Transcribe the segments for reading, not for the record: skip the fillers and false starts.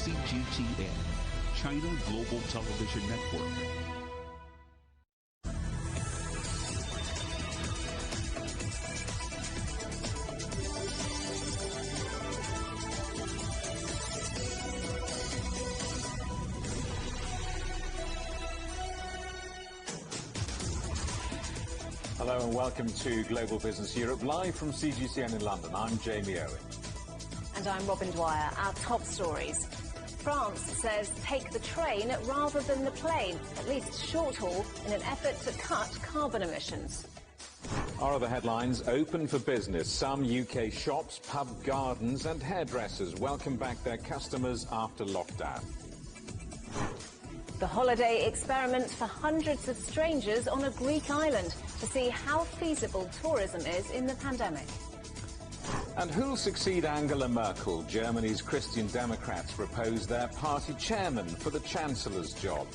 CGTN, China Global Television Network. Hello and welcome to Global Business Europe, live from CGTN in London. I'm Jamie Owen. And I'm Robin Dwyer. Our top stories. France says take the train rather than the plane, at least short haul, in an effort to cut carbon emissions. Our other headlines: open for business. Some UK shops, pub gardens and hairdressers welcome back their customers after lockdown. The holiday experiment for hundreds of strangers on a Greek island to see how feasible tourism is in the pandemic. And who'll succeed Angela Merkel? Germany's Christian Democrats propose their party chairman for the Chancellor's job.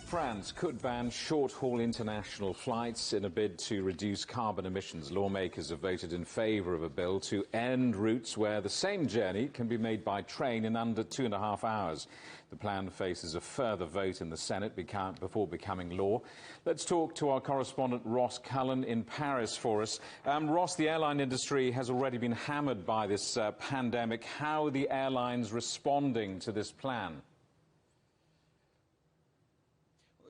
France could ban short-haul international flights in a bid to reduce carbon emissions. Lawmakers have voted in favour of a bill to end routes where the same journey can be made by train in under 2.5 hours. The plan faces a further vote in the Senate before becoming law. Let's talk to our correspondent Ross Cullen in Paris for us. Ross, the airline industry has already been hammered by this pandemic. How are the airlines responding to this plan?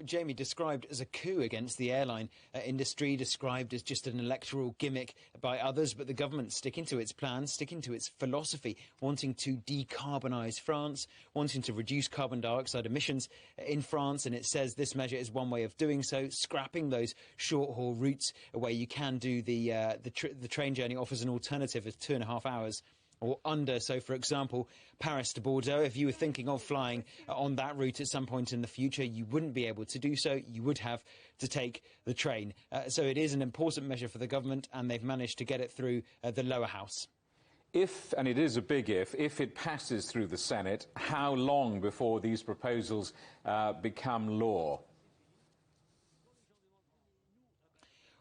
Jamie, described as a coup against the airline industry, described as just an electoral gimmick by others, but the government sticking to its plan, sticking to its philosophy, wanting to decarbonise France, wanting to reduce carbon dioxide emissions in France, and it says this measure is one way of doing so, scrapping those short-haul routes where you can do the train journey offers an alternative of 2.5 hours or under. So, for example, Paris to Bordeaux, if you were thinking of flying on that route at some point in the future, you wouldn't be able to do so. You would have to take the train. So it is an important measure for the government, and they've managed to get it through the lower house. If, and it is a big if it passes through the Senate, how long before these proposals become law?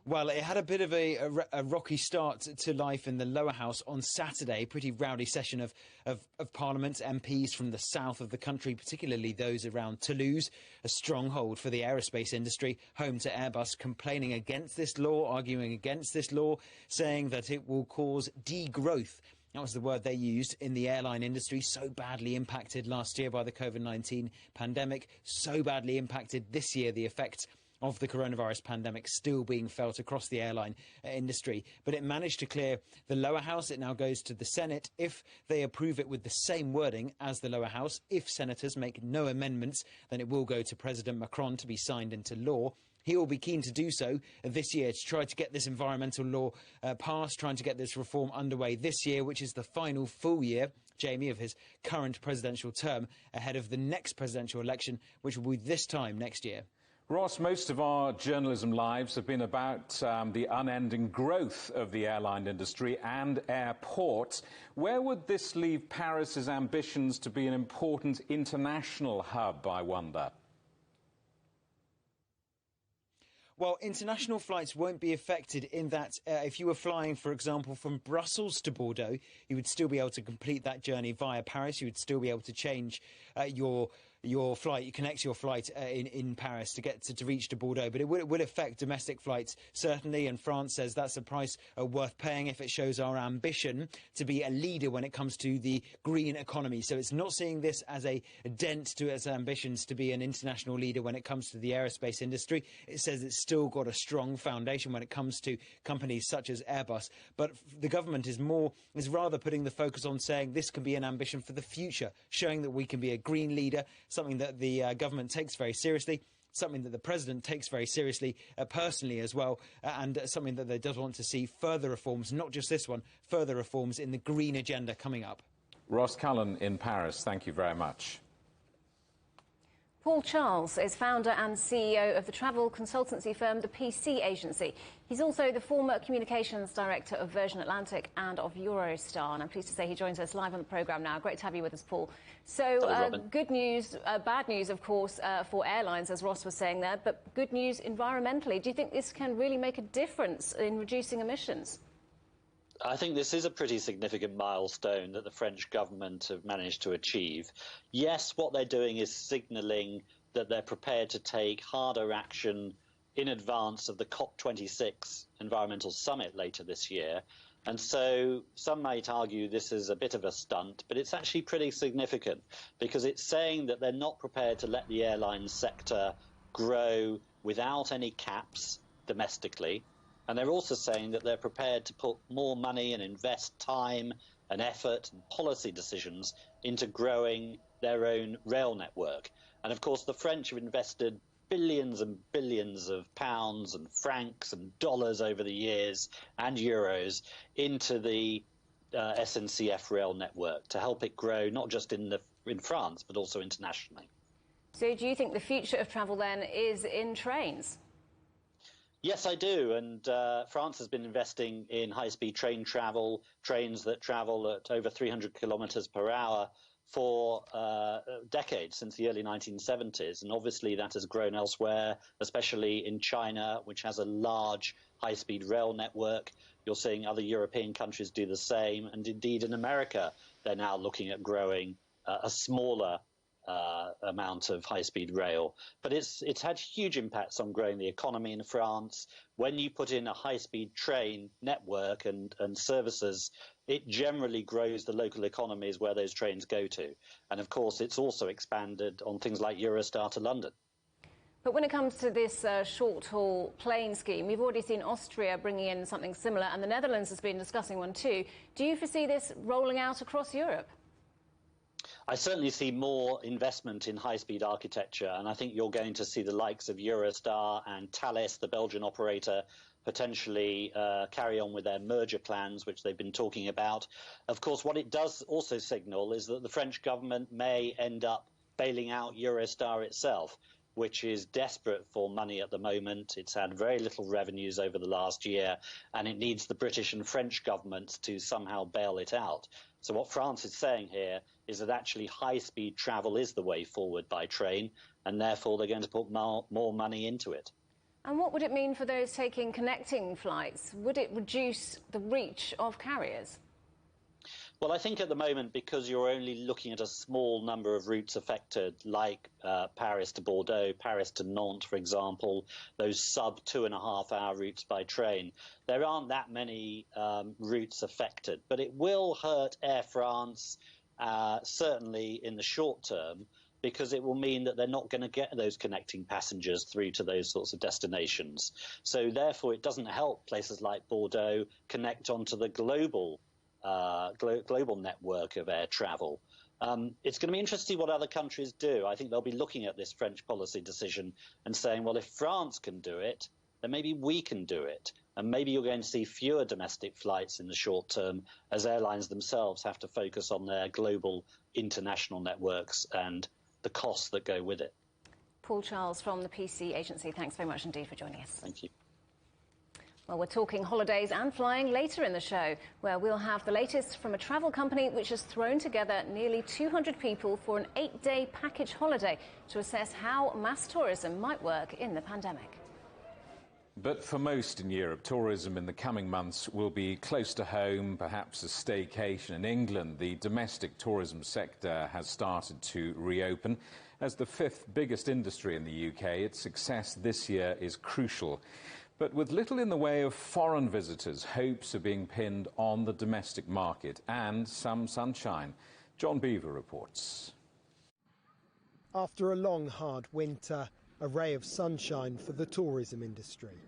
Well, it had a bit of a rocky start to life in the lower house on Saturday. Pretty rowdy session of Parliament. MPs from the south of the country, particularly those around Toulouse, a stronghold for the aerospace industry, home to Airbus, complaining against this law, arguing against this law, saying that it will cause degrowth. That was the word they used in the airline industry, so badly impacted last year by the COVID-19 pandemic, so badly impacted this year, the effects of the coronavirus pandemic still being felt across the airline industry. But it managed to clear the lower house. It now goes to the Senate. If they approve it with the same wording as the lower house, if senators make no amendments, then it will go to President Macron to be signed into law. He will be keen to do so this year to try to get this environmental law passed, trying to get this reform underway this year, which is the final full year, Jamie, of his current presidential term ahead of the next presidential election, which will be this time next year. Ross, most of our journalism lives have been about the unending growth of the airline industry and airports. Where would this leave Paris's ambitions to be an important international hub, I wonder? Well, international flights won't be affected in that if you were flying, for example, from Brussels to Bordeaux, you would still be able to complete that journey via Paris. You would still be able to change your flight, you connect your flight in Paris to get to reach to Bordeaux, but it would affect domestic flights, certainly, and France says that's a price worth paying if it shows our ambition to be a leader when it comes to the green economy. So it's not seeing this as a dent to its ambitions to be an international leader when it comes to the aerospace industry. It says it's still got a strong foundation when it comes to companies such as Airbus, but the government is rather putting the focus on saying this can be an ambition for the future, showing that we can be a green leader, something that the government takes very seriously, something that the president takes very seriously personally as well, and something that they does want to see further reforms, not just this one, further reforms in the green agenda coming up. Ross Cullen in Paris, thank you very much. Paul Charles is founder and CEO of the travel consultancy firm, the PC Agency. He's also the former communications director of Virgin Atlantic and of Eurostar. And I'm pleased to say he joins us live on the programme now. Great to have you with us, Paul. So, good news, bad news, of course, for airlines, as Ross was saying there, but good news environmentally. Do you think this can really make a difference in reducing emissions? I think this is a pretty significant milestone that the French government have managed to achieve. Yes, what they're doing is signalling that they're prepared to take harder action in advance of the COP26 environmental summit later this year. And so some might argue this is a bit of a stunt, but it's actually pretty significant because it's saying that they're not prepared to let the airline sector grow without any caps domestically. And they're also saying that they're prepared to put more money and invest time and effort and policy decisions into growing their own rail network. And of course, the French have invested billions and billions of pounds and francs and dollars over the years and euros into the SNCF rail network to help it grow not just in France, but also internationally. So do you think the future of travel then is in trains? Yes, I do. And France has been investing in high-speed train travel, trains that travel at over 300 kilometers per hour for decades, since the early 1970s. And obviously that has grown elsewhere, especially in China, which has a large high-speed rail network. You're seeing other European countries do the same. And indeed in America, they're now looking at growing a smaller amount of high-speed rail. But it's had huge impacts on growing the economy in France. When you put in a high-speed train network and services, it generally grows the local economies where those trains go to. And of course, it's also expanded on things like Eurostar to London. But when it comes to this short-haul plane scheme, we've already seen Austria bringing in something similar, and the Netherlands has been discussing one too. Do you foresee this rolling out across Europe? I certainly see more investment in high-speed architecture, and I think you're going to see the likes of Eurostar and Thales, the Belgian operator, potentially carry on with their merger plans, which they've been talking about. Of course, what it does also signal is that the French government may end up bailing out Eurostar itself, which is desperate for money at the moment. It's had very little revenues over the last year, and it needs the British and French governments to somehow bail it out. So what France is saying here is that actually high-speed travel is the way forward by train, and therefore they're going to put more money into it. And what would it mean for those taking connecting flights? Would it reduce the reach of carriers? Well, I think at the moment, because you're only looking at a small number of routes affected, like Paris to Bordeaux, Paris to Nantes, for example, those sub 2.5-hour routes by train, there aren't that many routes affected. But it will hurt Air France, certainly in the short term, because it will mean that they're not going to get those connecting passengers through to those sorts of destinations. So therefore, it doesn't help places like Bordeaux connect onto the global network of air travel. It's going to be interesting to see what other countries do. I think they'll be looking at this French policy decision and saying, well, if France can do it, then maybe we can do it. And maybe you're going to see fewer domestic flights in the short term as airlines themselves have to focus on their global international networks and the costs that go with it. Paul Charles from the PC Agency, thanks very much indeed for joining us. Thank you. Well, we're talking holidays and flying later in the show, where we'll have the latest from a travel company which has thrown together nearly 200 people for an 8-day package holiday to assess how mass tourism might work in the pandemic. But for most in Europe, tourism in the coming months will be close to home, perhaps a staycation. In England, the domestic tourism sector has started to reopen. As the 5th biggest industry in the UK, its success this year is crucial. But with little in the way of foreign visitors, hopes are being pinned on the domestic market and some sunshine. John Beaver reports. After a long, hard winter, a ray of sunshine for the tourism industry.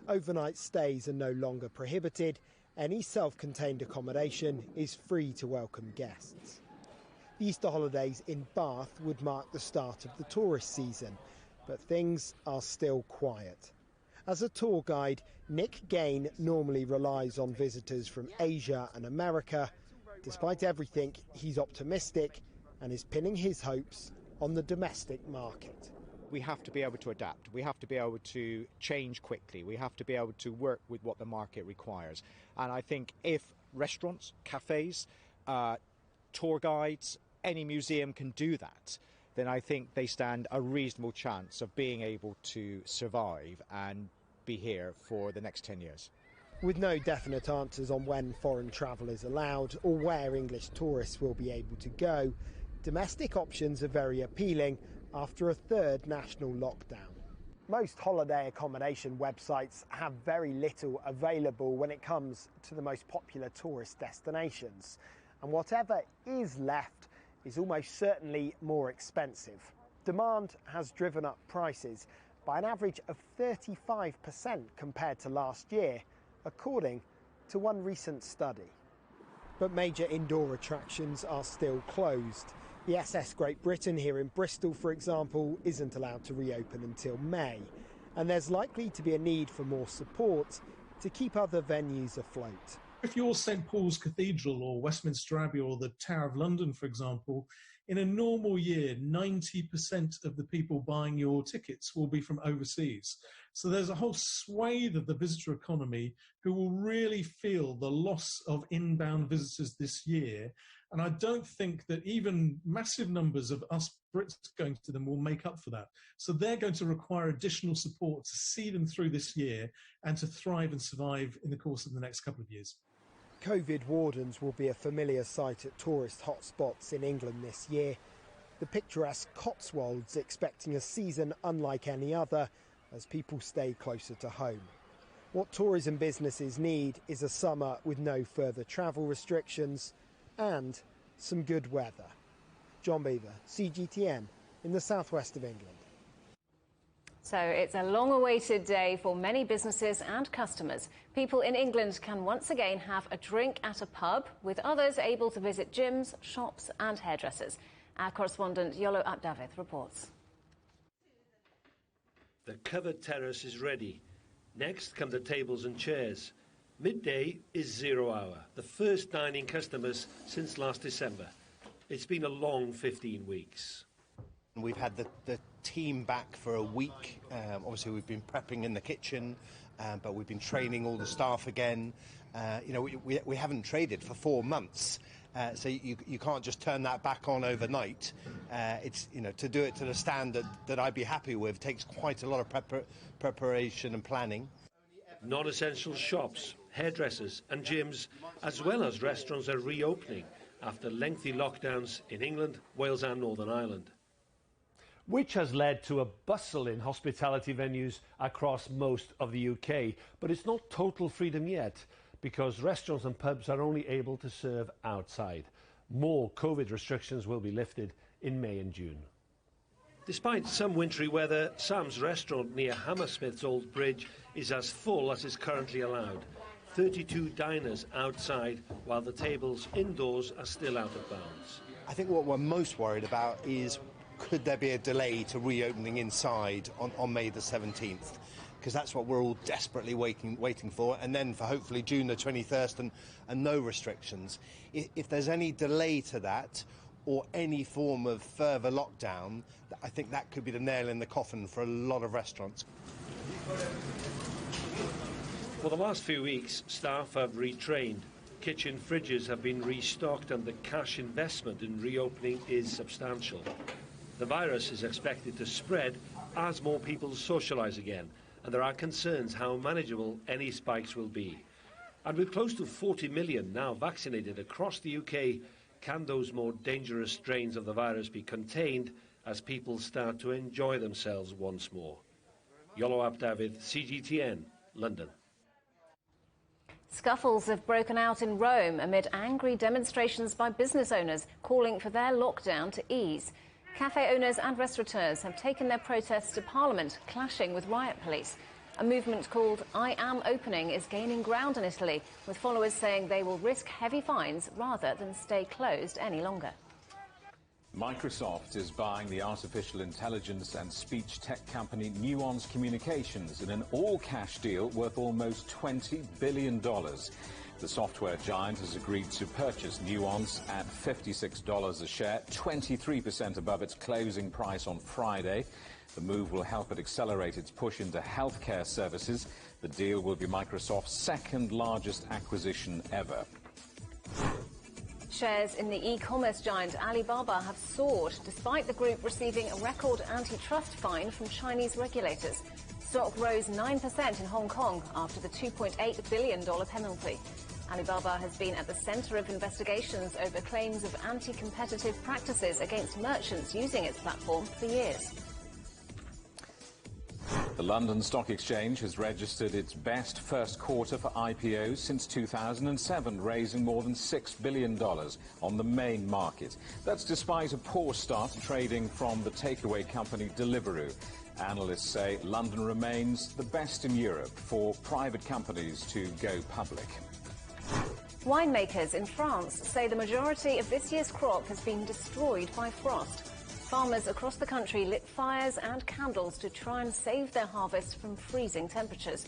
Overnight stays are no longer prohibited. Any self-contained accommodation is free to welcome guests. The Easter holidays in Bath would mark the start of the tourist season, but things are still quiet. As a tour guide, Nick Gain normally relies on visitors from Asia and America. Despite everything, he's optimistic and is pinning his hopes on the domestic market. We have to be able to adapt. We have to be able to change quickly. We have to be able to work with what the market requires. And I think if restaurants, cafes, tour guides, any museum can do that, then I think they stand a reasonable chance of being able to survive and be here for the next 10 years. With no definite answers on when foreign travel is allowed or where English tourists will be able to go, domestic options are very appealing after a third national lockdown. Most holiday accommodation websites have very little available when it comes to the most popular tourist destinations, and whatever is left is almost certainly more expensive. Demand has driven up prices by an average of 35% compared to last year, according to one recent study. But major indoor attractions are still closed. The SS Great Britain here in Bristol, for example, isn't allowed to reopen until May, and there's likely to be a need for more support to keep other venues afloat. If you're St Paul's Cathedral or Westminster Abbey or the Tower of London, for example, in a normal year, 90% of the people buying your tickets will be from overseas. So there's a whole swathe of the visitor economy who will really feel the loss of inbound visitors this year. And I don't think that even massive numbers of us Brits going to them will make up for that. So they're going to require additional support to see them through this year and to thrive and survive in the course of the next couple of years. COVID wardens will be a familiar sight at tourist hotspots in England this year. The picturesque Cotswolds expecting a season unlike any other as people stay closer to home. What tourism businesses need is a summer with no further travel restrictions and some good weather. John Beaver, CGTN, in the southwest of England. So it's a long-awaited day for many businesses and customers. People in England can once again have a drink at a pub, with others able to visit gyms, shops and hairdressers. Our correspondent Yolo Abdavith reports. The covered terrace is ready. Next come the tables and chairs. Midday is 0 hour, the first dining customers since last December. It's been a long 15 weeks. We've had the team back for a week. Obviously, we've been prepping in the kitchen, but we've been training all the staff again. We haven't traded for 4 months, so you can't just turn that back on overnight. It's to do it to the standard that I'd be happy with takes quite a lot of preparation and planning. Non-essential shops, hairdressers and gyms, as well as restaurants, are reopening after lengthy lockdowns in England, Wales and Northern Ireland. Which has led to a bustle in hospitality venues across most of the UK. But it's not total freedom yet, because restaurants and pubs are only able to serve outside. More COVID restrictions will be lifted in May and June. Despite some wintry weather, Sam's restaurant near Hammersmith's Old Bridge is as full as is currently allowed. 32 diners outside, while the tables indoors are still out of bounds. I think what we're most worried about is, could there be a delay to reopening inside on May the 17th? Because that's what we're all desperately waiting for, and then for hopefully June the 21st and no restrictions. If there's any delay to that, or any form of further lockdown, I think that could be the nail in the coffin for a lot of restaurants. For the last few weeks, staff have retrained. Kitchen fridges have been restocked and the cash investment in reopening is substantial. The virus is expected to spread as more people socialise again, and there are concerns how manageable any spikes will be. And with close to 40 million now vaccinated across the UK, can those more dangerous strains of the virus be contained as people start to enjoy themselves once more? Yolo Abdavith, CGTN, London. Scuffles have broken out in Rome amid angry demonstrations by business owners calling for their lockdown to ease. Cafe owners and restaurateurs have taken their protests to Parliament, clashing with riot police. A movement called I Am Opening is gaining ground in Italy, with followers saying they will risk heavy fines rather than stay closed any longer. Microsoft is buying the artificial intelligence and speech tech company Nuance Communications in an all-cash deal worth almost $20 billion. The software giant has agreed to purchase Nuance at $56 a share, 23% above its closing price on Friday. The move will help it accelerate its push into healthcare services. The deal will be Microsoft's second largest acquisition ever. Shares in the e-commerce giant Alibaba have soared, despite the group receiving a record antitrust fine from Chinese regulators. Stock rose 9% in Hong Kong after the $2.8 billion penalty. Alibaba has been at the centre of investigations over claims of anti-competitive practices against merchants using its platform for years. The London Stock Exchange has registered its best first quarter for IPOs since 2007, raising more than $6 billion on the main market. That's despite a poor start trading from the takeaway company Deliveroo. Analysts say London remains the best in Europe for private companies to go public. Winemakers in France say the majority of this year's crop has been destroyed by frost. Farmers across the country lit fires and candles to try and save their harvest from freezing temperatures.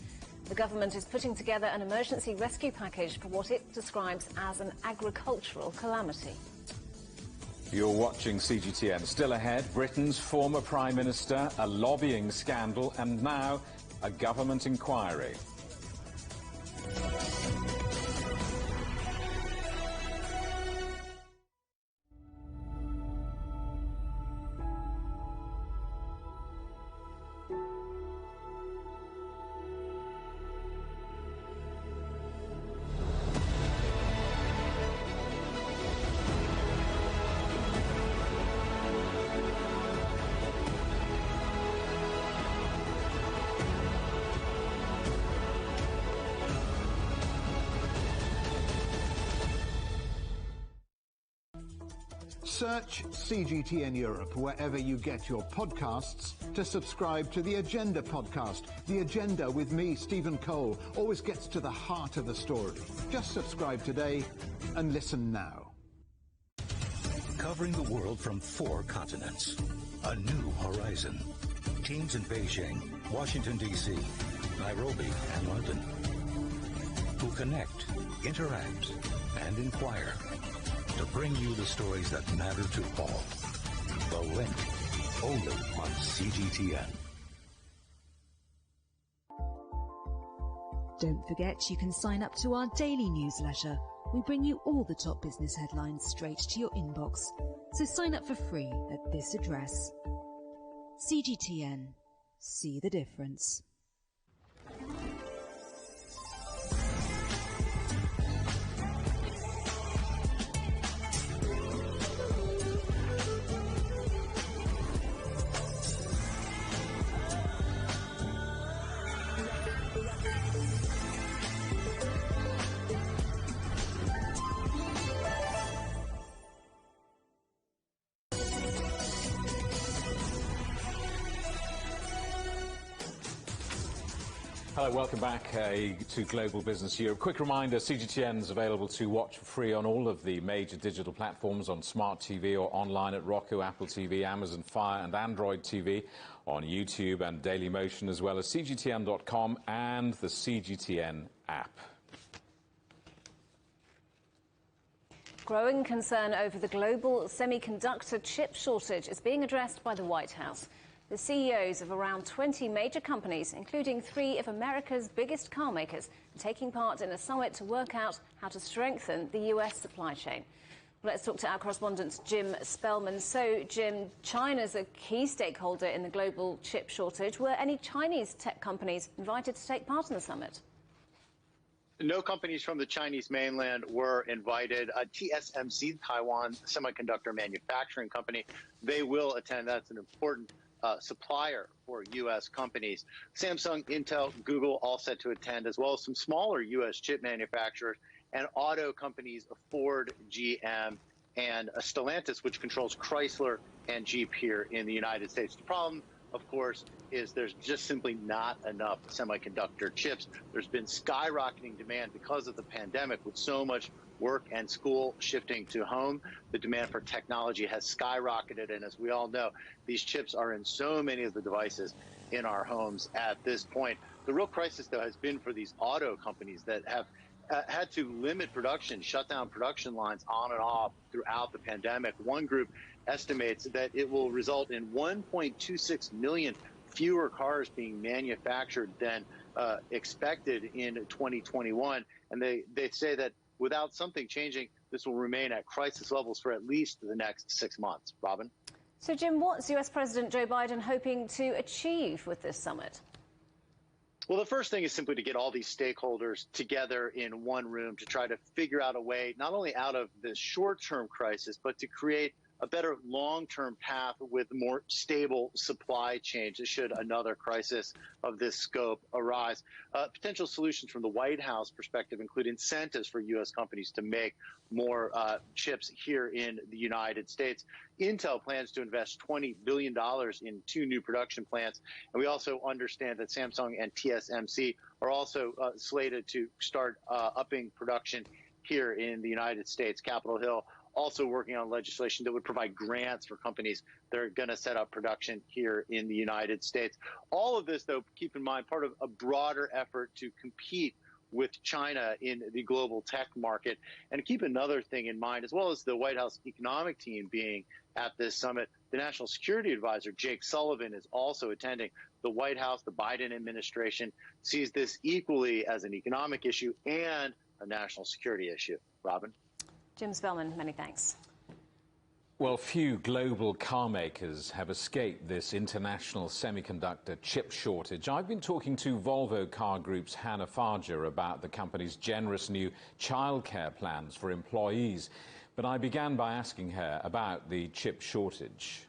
The government is putting together an emergency rescue package for what it describes as an agricultural calamity. You're watching CGTN. Still ahead, Britain's former Prime Minister, a lobbying scandal, and now a government inquiry. Search CGTN Europe wherever you get your podcasts to subscribe to the Agenda podcast. The Agenda with me, Stephen Cole, always gets to the heart of the story. Just subscribe today and listen now. Covering the world from 4 continents. A new horizon. Teams in Beijing, Washington, D.C., Nairobi, and London. Who connect, interact, and inquire to bring you the stories that matter to all. The Link, only on CGTN. Don't forget you can sign up to our daily newsletter. We bring you all the top business headlines straight to your inbox. So sign up for free at this address. CGTN. See the difference. Hello, welcome back to Global Business Europe. Quick reminder, CGTN is available to watch for free on all of the major digital platforms, on Smart TV or online at Roku, Apple TV, Amazon Fire and Android TV, on YouTube and Dailymotion, as well as CGTN.com and the CGTN app. Growing concern over the global semiconductor chip shortage is being addressed by the White House. The CEOs of around 20 major companies, including 3 of America's biggest car makers, are taking part in a summit to work out how to strengthen the US supply chain. Well, let's talk to our correspondent, Jim Spellman. So, Jim, China's a key stakeholder in the global chip shortage. Were any Chinese tech companies invited to take part in the summit? No companies from the Chinese mainland were invited. TSMC, Taiwan Semiconductor Manufacturing Company, they will attend. That's an important supplier for U.S. companies. Samsung, Intel, Google all set to attend, as well as some smaller U.S. chip manufacturers and auto companies Ford, GM, and Stellantis, which controls Chrysler and Jeep here in the United States. The problem, of course, is there's just simply not enough semiconductor chips. There's been skyrocketing demand because of the pandemic, with so much work and school shifting to home. The demand for technology has skyrocketed, and as we all know, these chips are in so many of the devices in our homes at this point. The real crisis, though, has been for these auto companies that have had to limit production, shut down production lines on and off throughout the pandemic. One group estimates that it will result in 1.26 million fewer cars being manufactured than expected in 2021. And they say that without something changing, this will remain at crisis levels for at least the next 6 months. Robin? So, Jim, what's US President Joe Biden hoping to achieve with this summit? Well, the first thing is simply to get all these stakeholders together in one room to try to figure out a way, not only out of this short-term crisis, but to create a better long-term path with more stable supply chains should another crisis of this scope arise. Potential solutions from the White House perspective include incentives for U.S. companies to make more chips here in the United States. Intel plans to invest $20 billion in 2 new production plants. And we also understand that Samsung and TSMC are also slated to start upping production here in the United States. Capitol Hill also working on legislation that would provide grants for companies that are going to set up production here in the United States. All of this, though, keep in mind, part of a broader effort to compete with China in the global tech market. And keep another thing in mind, as well as the White House economic team being at this summit, the National Security Advisor, Jake Sullivan, is also attending. The White House, the Biden administration, sees this equally as an economic issue and a national security issue. Robin? Jim Spellman, many thanks. Well, few global car makers have escaped this international semiconductor chip shortage. I've been talking to Volvo Car Group's Hannah Farger about the company's generous new childcare plans for employees. But I began by asking her about the chip shortage.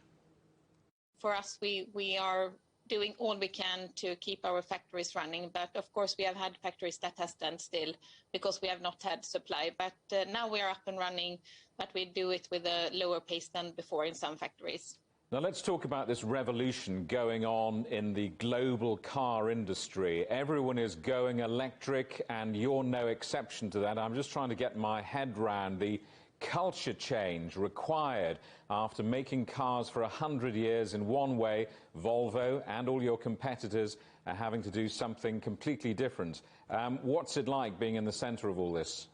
For us, we are doing all we can to keep our factories running, but of course we have had factories that have stand still because we have not had supply. But now we are up and running, but we do it with a lower pace than before in some factories. Now let's talk about this revolution going on in the global car industry. Everyone is going electric and you're no exception to that. I'm just trying to get my head round the culture change required after making cars for 100 years in one way. Volvo and all your competitors are having to do something completely different. What's it like being in the center of all this?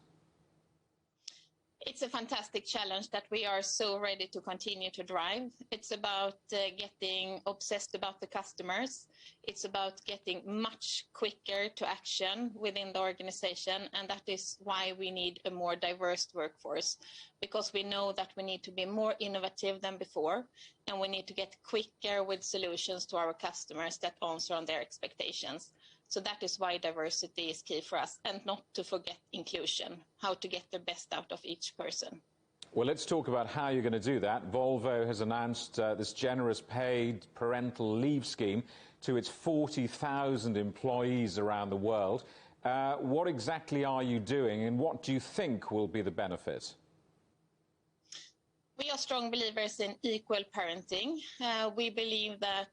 It's a fantastic challenge that we are so ready to continue to drive. It's about getting obsessed about the customers. It's about getting much quicker to action within the organization, and that is why we need a more diverse workforce, because we know that we need to be more innovative than before, and we need to get quicker with solutions to our customers that answer on their expectations. So that is why diversity is key for us, and not to forget inclusion, how to get the best out of each person. Well, let's talk about how you're going to do that. Volvo has announced this generous paid parental leave scheme to its 40,000 employees around the world. What exactly are you doing, and what do you think will be the benefit? We are strong believers in equal parenting. We believe that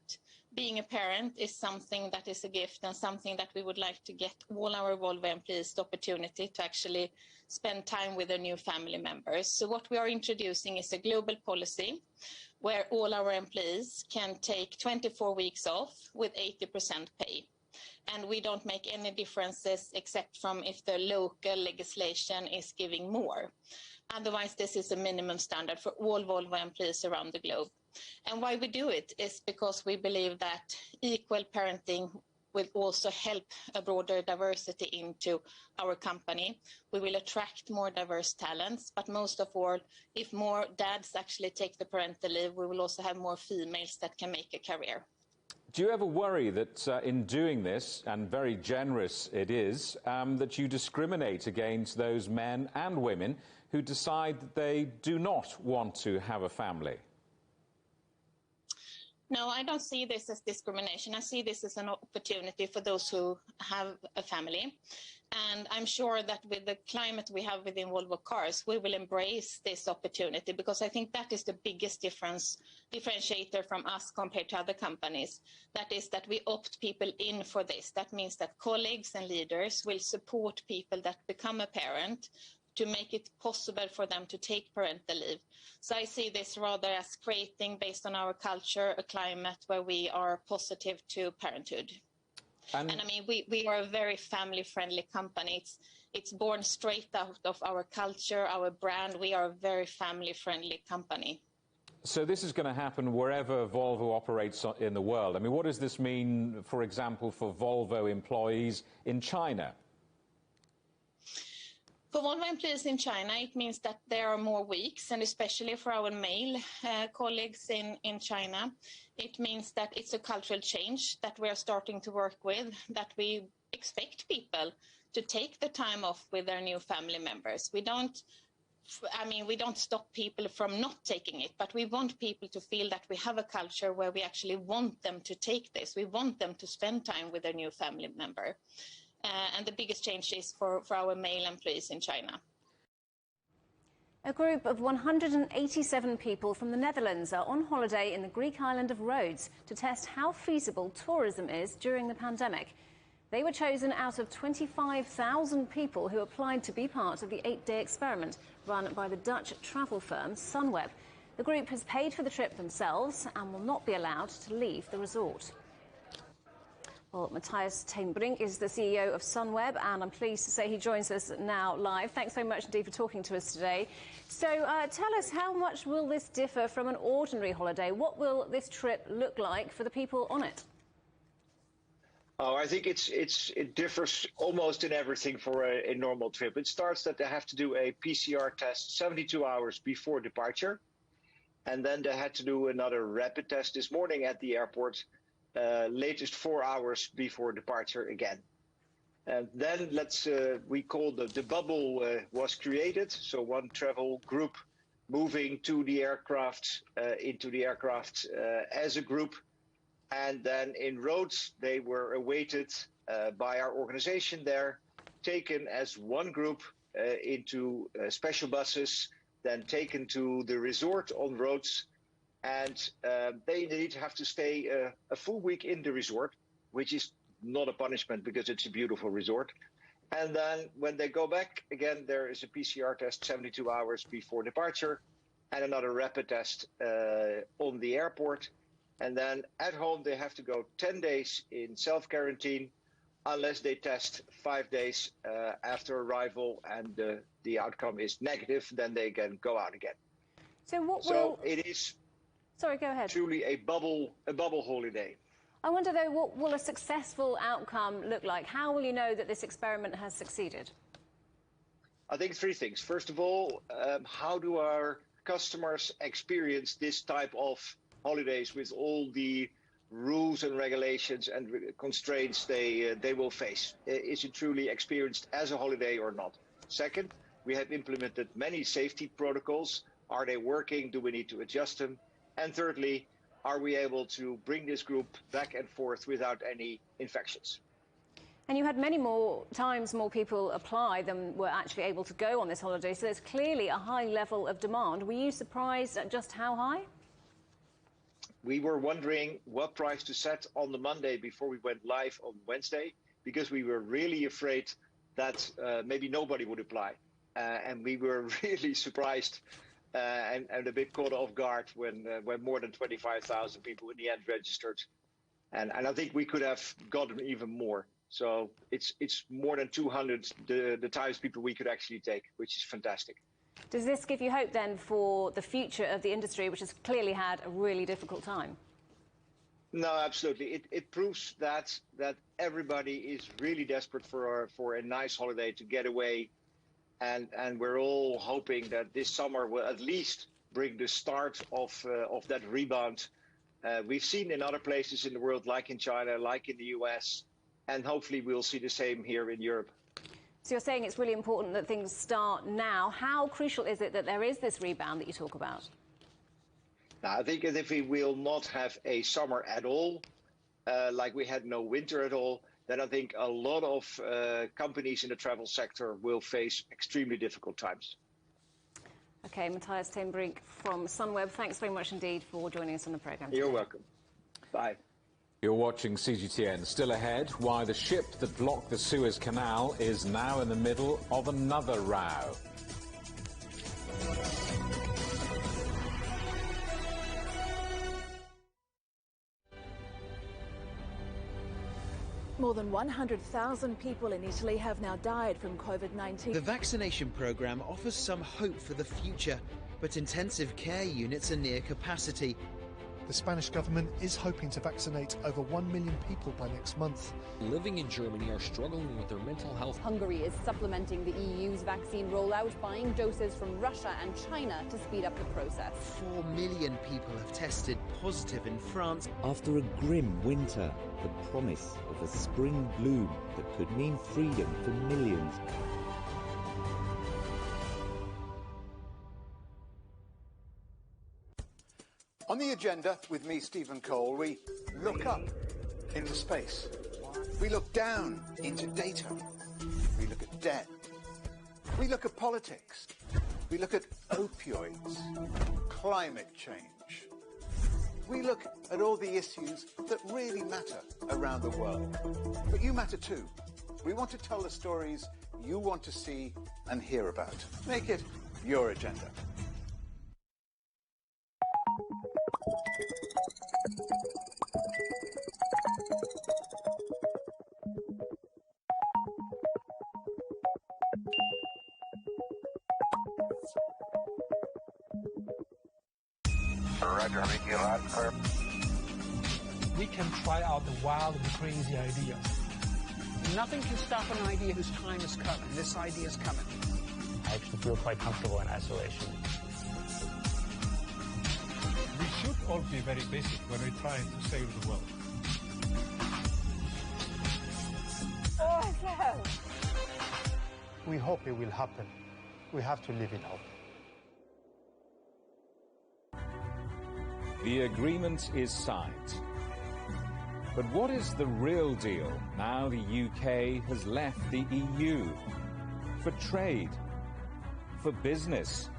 being a parent is something that is a gift and something that we would like to get all our Volvo employees the opportunity to actually spend time with their new family members. So what we are introducing is a global policy where all our employees can take 24 weeks off with 80% pay. And we don't make any differences except from if the local legislation is giving more. Otherwise, this is a minimum standard for all Volvo employees around the globe. And why we do it is because we believe that equal parenting will also help a broader diversity into our company. We will attract more diverse talents, but most of all, if more dads actually take the parental leave, we will also have more females that can make a career. Do you ever worry that in doing this, and very generous it is, that you discriminate against those men and women who decide that they do not want to have a family? No, I don't see this as discrimination. I see this as an opportunity for those who have a family. And I'm sure that with the climate we have within Volvo Cars, we will embrace this opportunity, because I think that is the biggest differentiator from us compared to other companies. That is that we opt people in for this. That means that colleagues and leaders will support people that become a parent to make it possible for them to take parental leave. So I see this rather as creating, based on our culture, a climate where we are positive to parenthood. And I mean, we are a very family-friendly company. It's born straight out of our culture, our brand. We are a very family-friendly company. So this is going to happen wherever Volvo operates in the world. I mean, what does this mean, for example, for Volvo employees in China? For Volvo employees in China, it means that there are more weeks, and especially for our male colleagues in China, It means that it's a cultural change that we are starting to work with, that we expect people to take the time off with their new family members. We don't stop people from not taking it, but we want people to feel that we have a culture where we actually want them to take this. We want them to spend time with their new family member. And the biggest change is for our male employees in China. A group of 187 people from the Netherlands are on holiday in the Greek island of Rhodes to test how feasible tourism is during the pandemic. They were chosen out of 25,000 people who applied to be part of the 8-day experiment run by the Dutch travel firm Sunweb. The group has paid for the trip themselves and will not be allowed to leave the resort. Well, Matthias Teenbrink is the CEO of Sunweb, and I'm pleased to say he joins us now live. Thanks so much indeed for talking to us today. So tell us, how much will this differ from an ordinary holiday? What will this trip look like for the people on it? Oh, I think it differs almost in everything for a normal trip. It starts that they have to do a PCR test 72 hours before departure. And then they had to do another rapid test this morning at the airport, latest 4 hours before departure again. And then we call the bubble was created. So one travel group moving to the aircraft, into the aircraft as a group. And then in Rhodes, they were awaited by our organization there, taken as one group into special buses, then taken to the resort on Rhodes. And they indeed have to stay a full week in the resort, which is not a punishment because it's a beautiful resort. And then when they go back again, there is a PCR test 72 hours before departure and another rapid test on the airport. And then at home, they have to go 10 days in self-quarantine unless they test 5 days after arrival and the outcome is negative, then they can go out again. So it is Sorry, go ahead. Truly a bubble holiday. I wonder, though, what will a successful outcome look like? How will you know that this experiment has succeeded? I think three things. First of all, how do our customers experience this type of holidays with all the rules and regulations and constraints they will face? Is it truly experienced as a holiday or not? Second, we have implemented many safety protocols. Are they working? Do we need to adjust them? And thirdly, are we able to bring this group back and forth without any infections? And you had many more people apply than were actually able to go on this holiday, so there's clearly a high level of demand. Were you surprised at just how high? We were wondering what price to set on the Monday before we went live on Wednesday, because we were really afraid that maybe nobody would apply. And we were really surprised and a bit caught off guard when more than 25,000 people in the end registered. And I think we could have gotten even more. So it's more than 200 the times people we could actually take, which is fantastic. Does this give you hope then for the future of the industry, which has clearly had a really difficult time? No, absolutely. It proves that everybody is really desperate for a nice holiday to get away. And we're all hoping that this summer will at least bring the start of that rebound. We've seen in other places in the world, like in China, like in the US, and hopefully we'll see the same here in Europe. So you're saying it's really important that things start now. How crucial is it that there is this rebound that you talk about? Now, I think that if we will not have a summer at all, like we had no winter at all, then I think a lot of companies in the travel sector will face extremely difficult times. OK, Matthias Teenbrink from Sunweb, thanks very much indeed for joining us on the programme. You're welcome. Bye. You're watching CGTN. Still ahead, why the ship that blocked the Suez Canal is now in the middle of another row. More than 100,000 people in Italy have now died from COVID-19. The vaccination programme offers some hope for the future, but intensive care units are near capacity. The Spanish government is hoping to vaccinate over 1 million people by next month. Living in Germany are struggling with their mental health. Hungary is supplementing the EU's vaccine rollout, buying doses from Russia and China to speed up the process. 4 million people have tested positive in France. After a grim winter, the promise of a spring bloom that could mean freedom for millions. On the agenda with me, Stephen Cole, we look up into space. We look down into data. We look at debt. We look at politics. We look at opioids, climate change. We look at all the issues that really matter around the world. But you matter too. We want to tell the stories you want to see and hear about. Make it your agenda. Roger, making loud and clear. We can try out the wild and crazy ideas. Nothing can stop an idea whose time is coming. This idea is coming. I actually feel quite comfortable in isolation. We should all be very basic when we're trying to save the world. Awesome! We hope it will happen. We have to live in hope. The agreement is signed. But what is the real deal now the UK has left the EU? For trade, for business,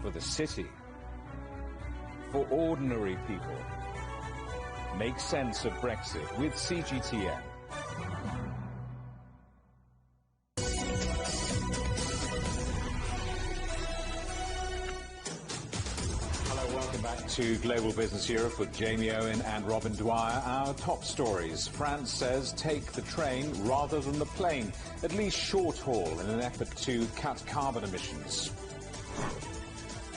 for the city, for ordinary people. Make sense of Brexit with CGTN. To Global Business Europe with Jamie Owen and Robin Dwyer. Our top stories. France says take the train rather than the plane, at least short haul, in an effort to cut carbon emissions.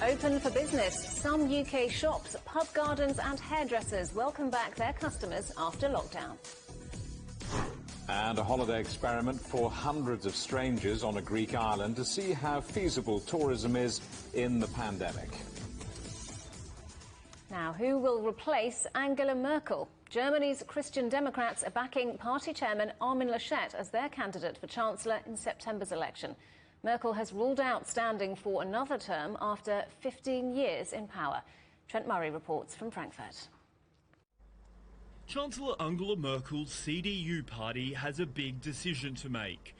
Open for business. Some UK shops, pub gardens and hairdressers welcome back their customers after lockdown. And a holiday experiment for hundreds of strangers on a Greek island to see how feasible tourism is in the pandemic. Now, who will replace Angela Merkel? Germany's Christian Democrats are backing party chairman Armin Laschet as their candidate for Chancellor in September's election. Merkel has ruled out standing for another term after 15 years in power. Trent Murray reports from Frankfurt. Chancellor Angela Merkel's CDU party has a big decision to make.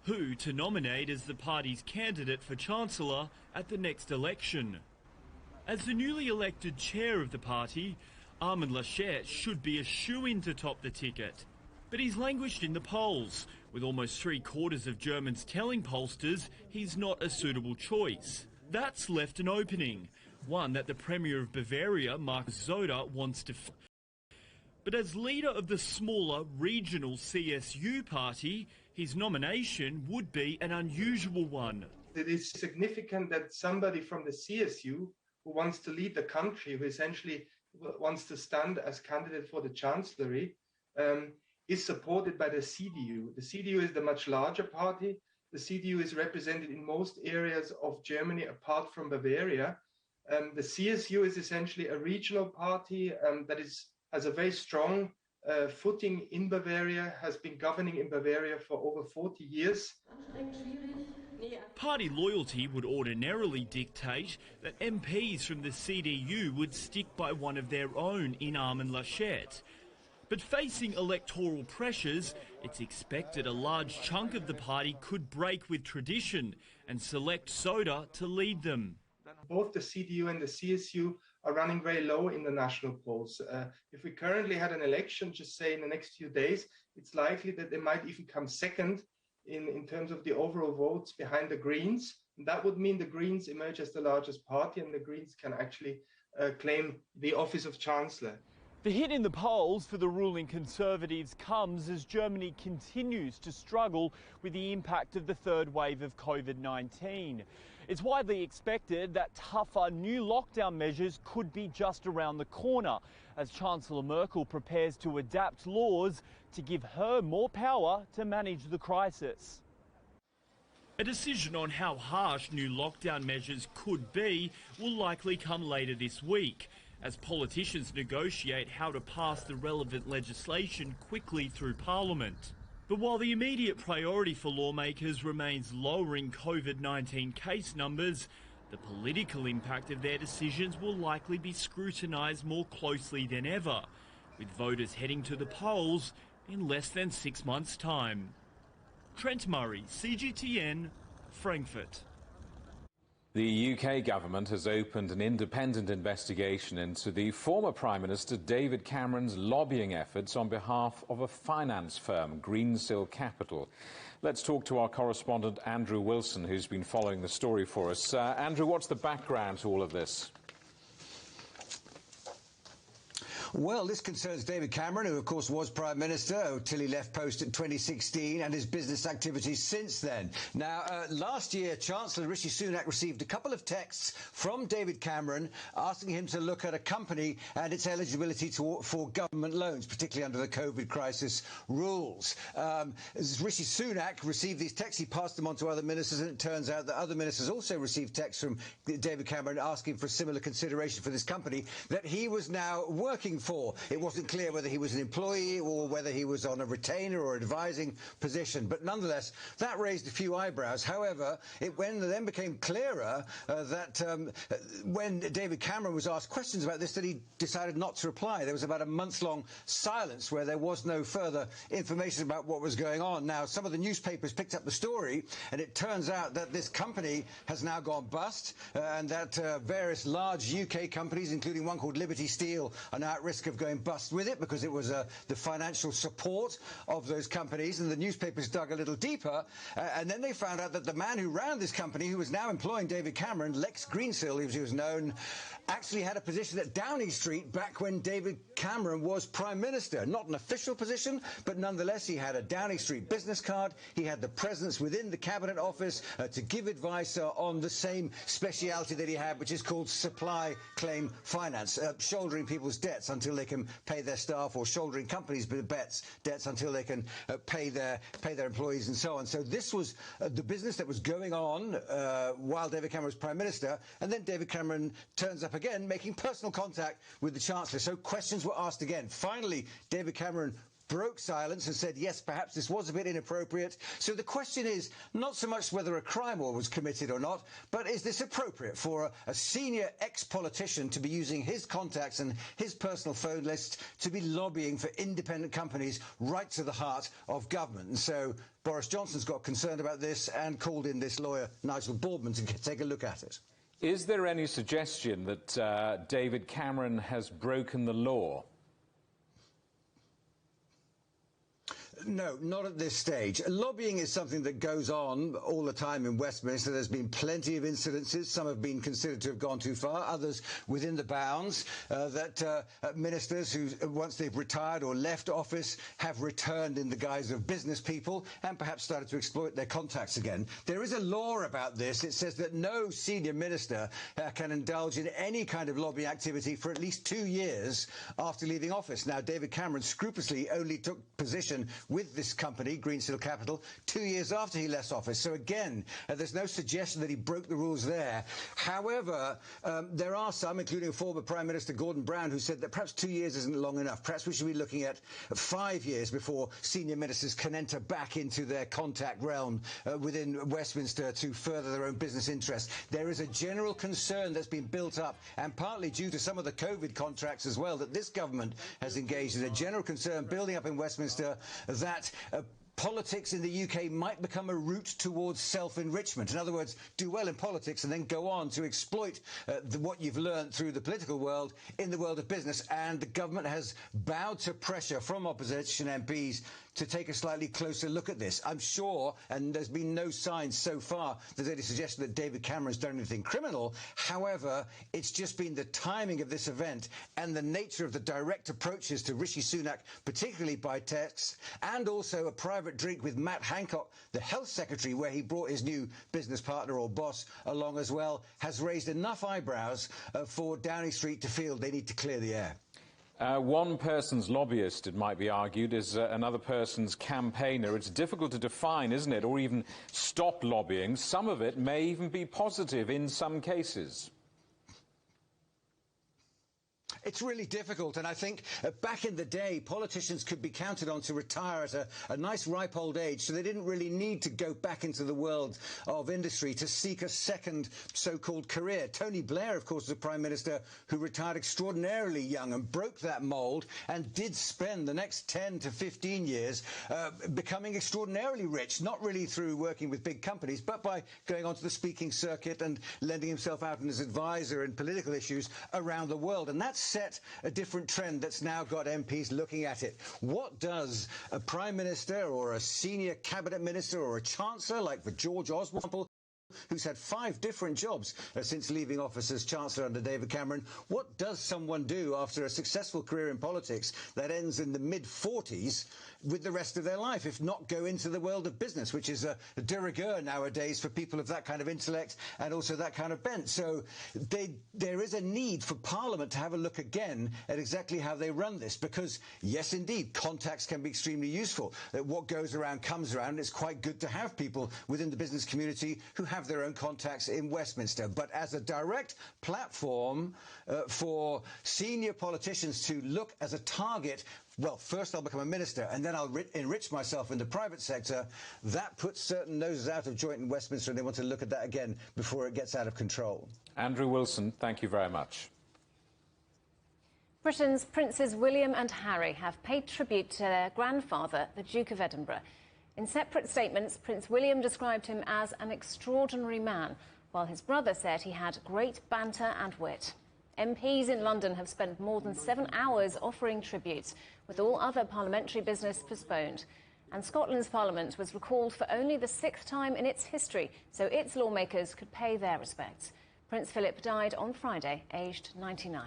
Who to nominate as the party's candidate for Chancellor at the next election? As the newly elected chair of the party, Armin Laschet should be a shoo-in to top the ticket. But he's languished in the polls, with almost 3/4 of Germans telling pollsters he's not a suitable choice. That's left an opening, one that the Premier of Bavaria, Markus Söder, wants to fill. But as leader of the smaller regional CSU party, his nomination would be an unusual one. It is significant that somebody from the CSU who wants to lead the country, who essentially wants to stand as candidate for the chancellery, is supported by the CDU. The CDU is the much larger party. The CDU is represented in most areas of Germany apart from Bavaria. The CSU is essentially a regional party that has a very strong footing in Bavaria, has been governing in Bavaria for over 40 years. Party loyalty would ordinarily dictate that MPs from the CDU would stick by one of their own in Armin Laschet. But facing electoral pressures, it's expected a large chunk of the party could break with tradition and select Söder to lead them. Both the CDU and the CSU are running very low in the national polls. If we currently had an election, just say in the next few days, it's likely that they might even come second in terms of the overall votes behind the Greens. And that would mean the Greens emerge as the largest party and the Greens can actually claim the office of Chancellor. The hit in the polls for the ruling Conservatives comes as Germany continues to struggle with the impact of the third wave of COVID-19. It's widely expected that tougher new lockdown measures could be just around the corner as Chancellor Merkel prepares to adapt laws to give her more power to manage the crisis. A decision on how harsh new lockdown measures could be will likely come later this week, as politicians negotiate how to pass the relevant legislation quickly through Parliament. But while the immediate priority for lawmakers remains lowering COVID-19 case numbers, the political impact of their decisions will likely be scrutinised more closely than ever, with voters heading to the polls in less than 6 months' time. Trent Murray, CGTN, Frankfurt. The UK government has opened an independent investigation into the former Prime Minister David Cameron's lobbying efforts on behalf of a finance firm, Greensill Capital. Let's talk to our correspondent Andrew Wilson, who's been following the story for us. Andrew, what's the background to all of this? Well, this concerns David Cameron, who of course was Prime Minister until he left post in 2016, and his business activities since then. Now, last year, Chancellor Rishi Sunak received a couple of texts from David Cameron asking him to look at a company and its eligibility for government loans, particularly under the COVID crisis rules. As Rishi Sunak received these texts, he passed them on to other ministers, and it turns out that other ministers also received texts from David Cameron asking for similar consideration for this company that he was now working for. It wasn't clear whether he was an employee or whether he was on a retainer or advising position, but nonetheless that raised a few eyebrows. However, it then became clearer that when David Cameron was asked questions about this, that he decided not to reply. There was about a month-long silence where there was no further information about what was going on. Now, some of the newspapers picked up the story, and it turns out that this company has now gone bust, and that various large UK companies, including one called Liberty Steel, are now at risk of going bust with it because it was the financial support of those companies. And the newspapers dug a little deeper, and then they found out that the man who ran this company, who was now employing David Cameron, Lex Greensill, as he was known, actually had a position at Downing Street back when David Cameron was Prime Minister. Not an official position, but nonetheless he had a Downing Street business card. He had the presence within the Cabinet Office to give advice on the same speciality that he had, which is called supply claim finance, shouldering people's debts until they can pay their staff, or shouldering companies' debts until they can pay their employees and so on. So this was the business that was going on while David Cameron was Prime Minister, and then David Cameron turns up again, making personal contact with the Chancellor. So questions were asked again. Finally, David Cameron broke silence and said, yes, perhaps this was a bit inappropriate. So the question is not so much whether a crime was committed or not, but is this appropriate for a senior ex-politician to be using his contacts and his personal phone list to be lobbying for independent companies right to the heart of government? And so Boris Johnson's got concerned about this and called in this lawyer, Nigel Boardman, to take a look at it. Is there any suggestion that David Cameron has broken the law? No, not at this stage. Lobbying is something that goes on all the time in Westminster. There's been plenty of incidences. Some have been considered to have gone too far, others within the bounds, that ministers who, once they've retired or left office, have returned in the guise of business people and perhaps started to exploit their contacts again. There is a law about this. It says that no senior minister can indulge in any kind of lobbying activity for at least 2 years after leaving office. Now, David Cameron scrupulously only took position with this company, Greensill Capital, 2 years after he left office. So again, there's no suggestion that he broke the rules there. However, there are some, including former Prime Minister Gordon Brown, who said that perhaps 2 years isn't long enough. Perhaps we should be looking at 5 years before senior ministers can enter back into their contact realm within Westminster to further their own business interests. There is a general concern that's been built up, and partly due to some of the COVID contracts as well, that this government has engaged in a general concern building up in Westminster that politics in the UK might become a route towards self-enrichment. In other words, do well in politics and then go on to exploit what you've learned through the political world in the world of business. And the government has bowed to pressure from opposition MPs to take a slightly closer look at this. I'm sure, and there's been no signs so far that any suggestion that David Cameron's done anything criminal. However, it's just been the timing of this event and the nature of the direct approaches to Rishi Sunak, particularly by text, and also a private drink with Matt Hancock, the health secretary, where he brought his new business partner or boss along as well, has raised enough eyebrows for Downing Street to feel they need to clear the air. One person's lobbyist, it might be argued, is another person's campaigner. It's difficult to define, isn't it, or even stop lobbying. Some of it may even be positive in some cases. It's really difficult, and I think back in the day, politicians could be counted on to retire at a nice ripe old age, so they didn't really need to go back into the world of industry to seek a second so-called career. Tony Blair, of course, was a prime minister who retired extraordinarily young and broke that mould and did spend the next 10 to 15 years becoming extraordinarily rich, not really through working with big companies, but by going onto the speaking circuit and lending himself out as advisor in political issues around the world. And that's set a different trend that's now got MPs looking at it. What does a prime minister or a senior cabinet minister or a chancellor, like for George Osborne, who's had 5 different jobs since leaving office as Chancellor under David Cameron, what does someone do after a successful career in politics that ends in the mid-40s with the rest of their life, if not go into the world of business, which is a de rigueur nowadays for people of that kind of intellect and also that kind of bent. So there is a need for Parliament to have a look again at exactly how they run this, because, yes, indeed, contacts can be extremely useful. What goes around comes around. It's quite good to have people within the business community who have their own contacts in Westminster. But as a direct platform for senior politicians to look as a target, well, first I'll become a minister and then I'll enrich myself in the private sector, that puts certain noses out of joint in Westminster, and they want to look at that again before it gets out of control. Andrew Wilson, thank you very much. Britain's Princes William and Harry have paid tribute to their grandfather, the Duke of Edinburgh. In separate statements, Prince William described him as an extraordinary man, while his brother said he had great banter and wit. MPs in London have spent more than 7 hours offering tributes, with all other parliamentary business postponed. And Scotland's Parliament was recalled for only the 6th time in its history, so its lawmakers could pay their respects. Prince Philip died on Friday, aged 99.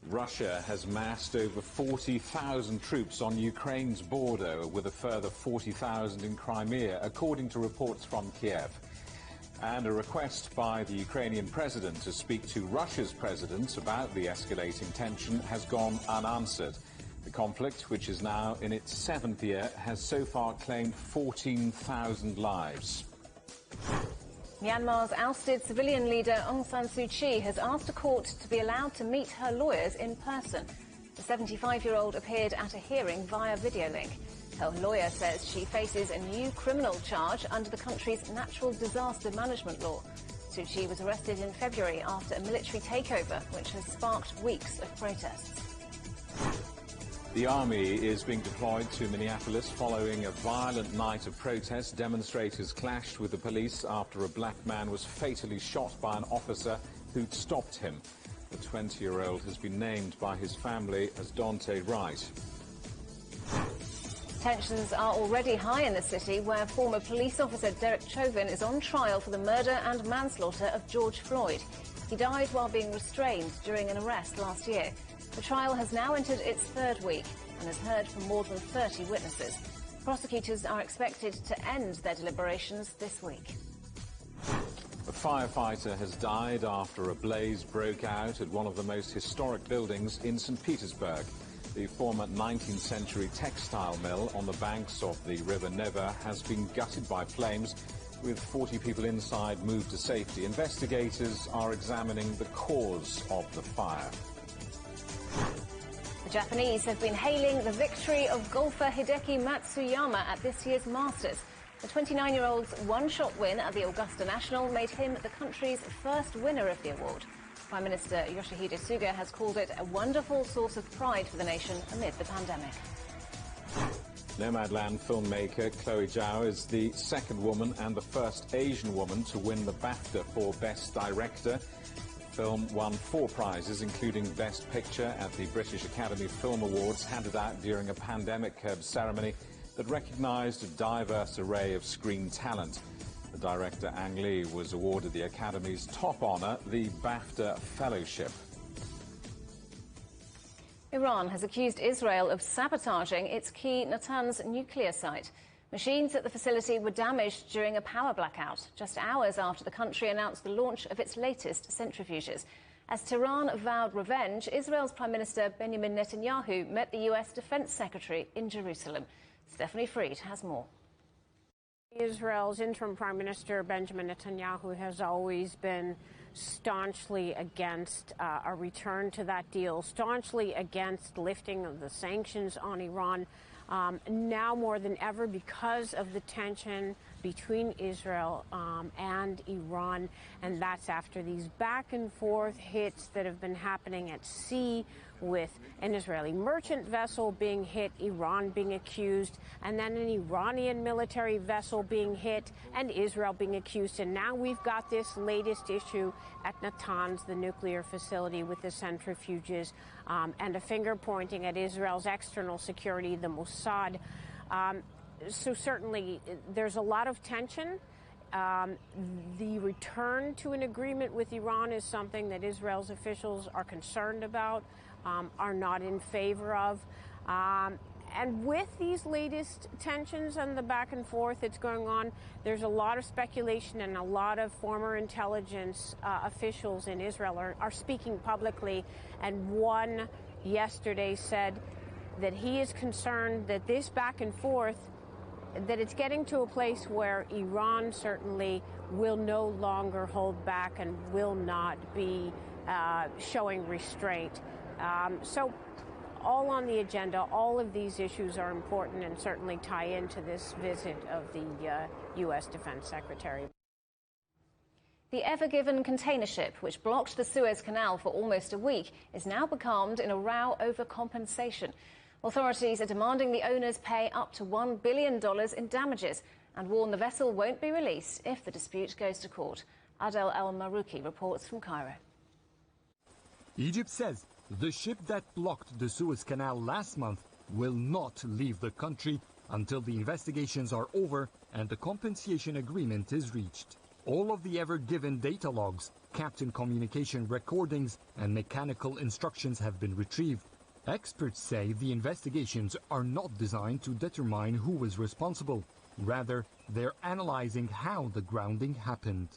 Russia has massed over 40,000 troops on Ukraine's border, with a further 40,000 in Crimea, according to reports from Kiev. And a request by the Ukrainian president to speak to Russia's president about the escalating tension has gone unanswered. The conflict, which is now in its 7th year, has so far claimed 14,000 lives. Myanmar's ousted civilian leader Aung San Suu Kyi has asked a court to be allowed to meet her lawyers in person. The 75-year-old appeared at a hearing via video link. Her lawyer says she faces a new criminal charge under the country's natural disaster management law. Suu Kyi was arrested in February after a military takeover, which has sparked weeks of protests. The army is being deployed to Minneapolis following a violent night of protest. Demonstrators clashed with the police after a black man was fatally shot by an officer who'd stopped him. The 20-year-old has been named by his family as Dante Wright. Tensions are already high in the city, where former police officer Derek Chauvin is on trial for the murder and manslaughter of George Floyd. He died while being restrained during an arrest last year. The trial has now entered its 3rd week and has heard from more than 30 witnesses. Prosecutors are expected to end their deliberations this week. A firefighter has died after a blaze broke out at one of the most historic buildings in St. Petersburg. The former 19th century textile mill on the banks of the River Neva has been gutted by flames, with 40 people inside moved to safety. Investigators are examining the cause of the fire. The Japanese have been hailing the victory of golfer Hideki Matsuyama at this year's Masters. The 29-year-old's one-shot win at the Augusta National made him the country's first winner of the award. Prime Minister Yoshihide Suga has called it a wonderful source of pride for the nation amid the pandemic. Nomadland filmmaker Chloe Zhao is the 2nd woman and the first Asian woman to win the BAFTA for Best Director. film won 4 prizes, including Best Picture at the British Academy Film Awards, handed out during a pandemic ceremony that recognised a diverse array of screen talent. The director, Ang Lee, was awarded the Academy's top honour, the BAFTA Fellowship. Iran has accused Israel of sabotaging its key Natanz nuclear site. Machines at the facility were damaged during a power blackout, just hours after the country announced the launch of its latest centrifuges. As Tehran vowed revenge, Israel's Prime Minister Benjamin Netanyahu met the US Defense Secretary in Jerusalem. Stephanie Freed has more. Israel's interim Prime Minister Benjamin Netanyahu has always been staunchly against a return to that deal, staunchly against lifting of the sanctions on Iran. Now more than ever, because of the tension between Israel and Iran, and that's after these back and forth hits that have been happening at sea, with an Israeli merchant vessel being hit, Iran being accused, and then an Iranian military vessel being hit, and Israel being accused. And now we've got this latest issue at Natanz, the nuclear facility with the centrifuges, and a finger pointing at Israel's external security, the Mossad. So certainly there's a lot of tension. The return to an agreement with Iran is something that Israel's officials are concerned about, are not in favor of. And with these latest tensions and the back and forth that's going on, there's a lot of speculation, and a lot of former intelligence officials in Israel are speaking publicly. And one yesterday said that he is concerned that this back and forth, that it's getting to a place where Iran certainly will no longer hold back and will not be showing restraint. So all on the agenda, all of these issues are important and certainly tie into this visit of the U.S. Defense Secretary. The Ever Given container ship, which blocked the Suez Canal for almost a week, is now becalmed in a row over compensation. Authorities are demanding the owners pay up to $1 billion in damages and warn the vessel won't be released if the dispute goes to court. Adel El-Marouki reports from Cairo. Egypt says the ship that blocked the Suez Canal last month will not leave the country until the investigations are over and the compensation agreement is reached. All of the Ever Given data logs, captain communication recordings, and mechanical instructions have been retrieved. Experts say the investigations are not designed to determine who was responsible. Rather, they're analyzing how the grounding happened.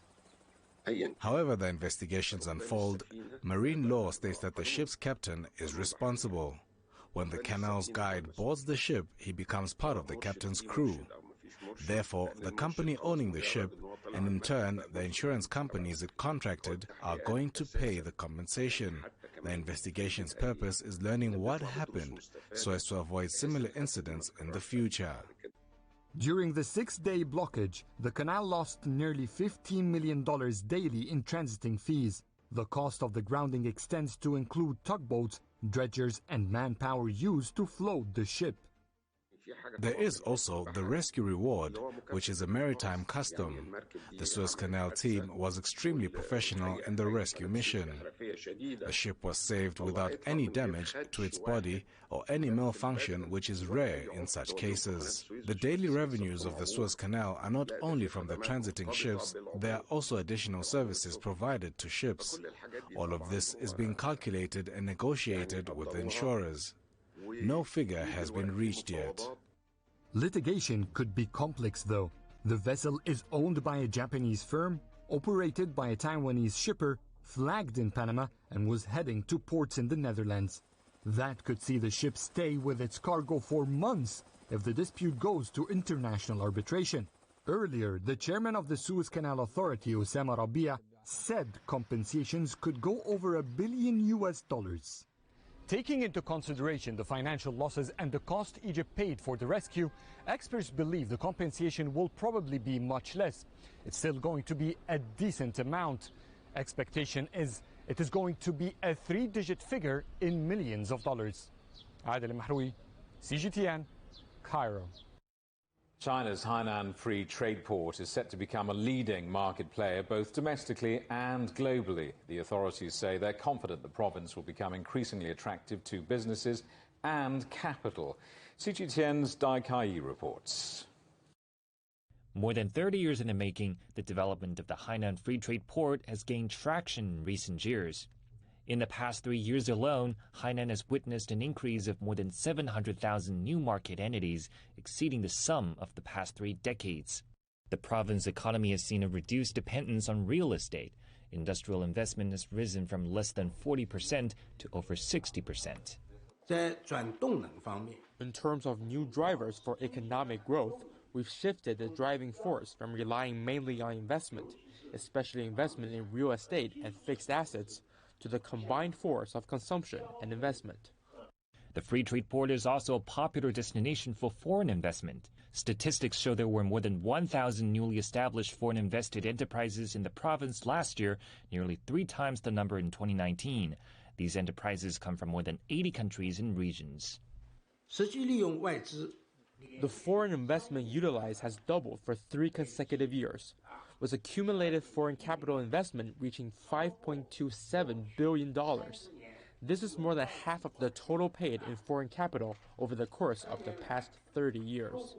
However the investigations unfold, marine law states that the ship's captain is responsible. When the canal's guide boards the ship, he becomes part of the captain's crew. Therefore, the company owning the ship, and in turn the insurance companies it contracted, are going to pay the compensation. The investigation's purpose is learning what happened so as to avoid similar incidents in the future. During the 6-day blockage, the canal lost nearly $15 million daily in transiting fees. The cost of the grounding extends to include tugboats, dredgers, and manpower used to float the ship. There is also the rescue reward, which is a maritime custom. The Suez Canal team was extremely professional in the rescue mission. The ship was saved without any damage to its body or any malfunction, which is rare in such cases. The daily revenues of the Suez Canal are not only from the transiting ships, there are also additional services provided to ships. All of this is being calculated and negotiated with the insurers. No figure has been reached yet. Litigation could be complex, though. The vessel is owned by a Japanese firm, operated by a Taiwanese shipper, flagged in Panama, and was heading to ports in the Netherlands. That could see the ship stay with its cargo for months if the dispute goes to international arbitration. Earlier, the chairman of the Suez Canal Authority, Osama Rabia, said compensations could go over $1 billion. Taking into consideration the financial losses and the cost Egypt paid for the rescue, experts believe the compensation will probably be much less. It's still going to be a decent amount. Expectation is it is going to be a 3-digit figure in millions of dollars. Adel El-Marouki, CGTN, Cairo. China's Hainan Free Trade Port is set to become a leading market player both domestically and globally. The authorities say they're confident the province will become increasingly attractive to businesses and capital. CGTN's Dai Kai reports. More than 30 years in the making, the development of the Hainan Free Trade Port has gained traction in recent years. In the past 3 years alone, Hainan has witnessed an increase of more than 700,000 new market entities, exceeding the sum of the past 3 decades. The province's economy has seen a reduced dependence on real estate. Industrial investment has risen from less than 40% to over 60%. In terms of new drivers for economic growth, we've shifted the driving force from relying mainly on investment, especially investment in real estate and fixed assets, to the combined force of consumption and investment. The Free Trade Port is also a popular destination for foreign investment. Statistics show there were more than 1,000 newly established foreign invested enterprises in the province last year, nearly 3 times the number in 2019. These enterprises come from more than 80 countries and regions. The foreign investment utilized has doubled for 3 consecutive years, with accumulated foreign capital investment reaching $5.27 billion. This is more than half of the total paid in foreign capital over the course of the past 30 years.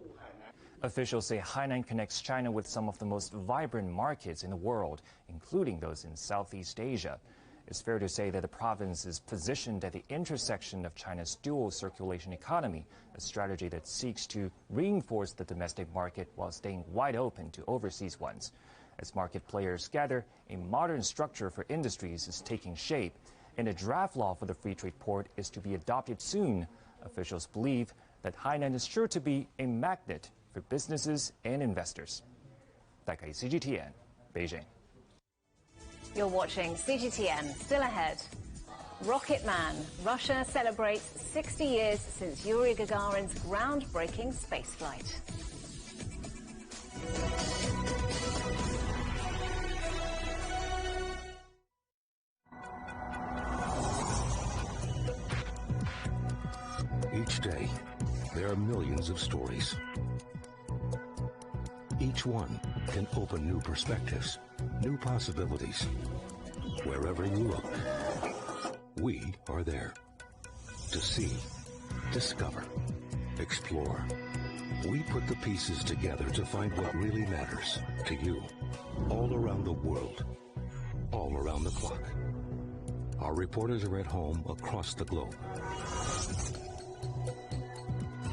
Officials say Hainan connects China with some of the most vibrant markets in the world, including those in Southeast Asia. It's fair to say that the province is positioned at the intersection of China's dual circulation economy, a strategy that seeks to reinforce the domestic market while staying wide open to overseas ones. As market players gather, a modern structure for industries is taking shape, and a draft law for the Free Trade Port is to be adopted soon. Officials believe that Hainan is sure to be a magnet for businesses and investors. Dai Kai, CGTN, Beijing. You're watching CGTN. Still ahead. Rocket Man. Russia celebrates 60 years since Yuri Gagarin's groundbreaking spaceflight. Each day, there are millions of stories. Each one can open new perspectives, new possibilities. Wherever you look, we are there to see, discover, explore. We put the pieces together to find what really matters to you, all around the world, all around the clock. Our reporters are at home across the globe.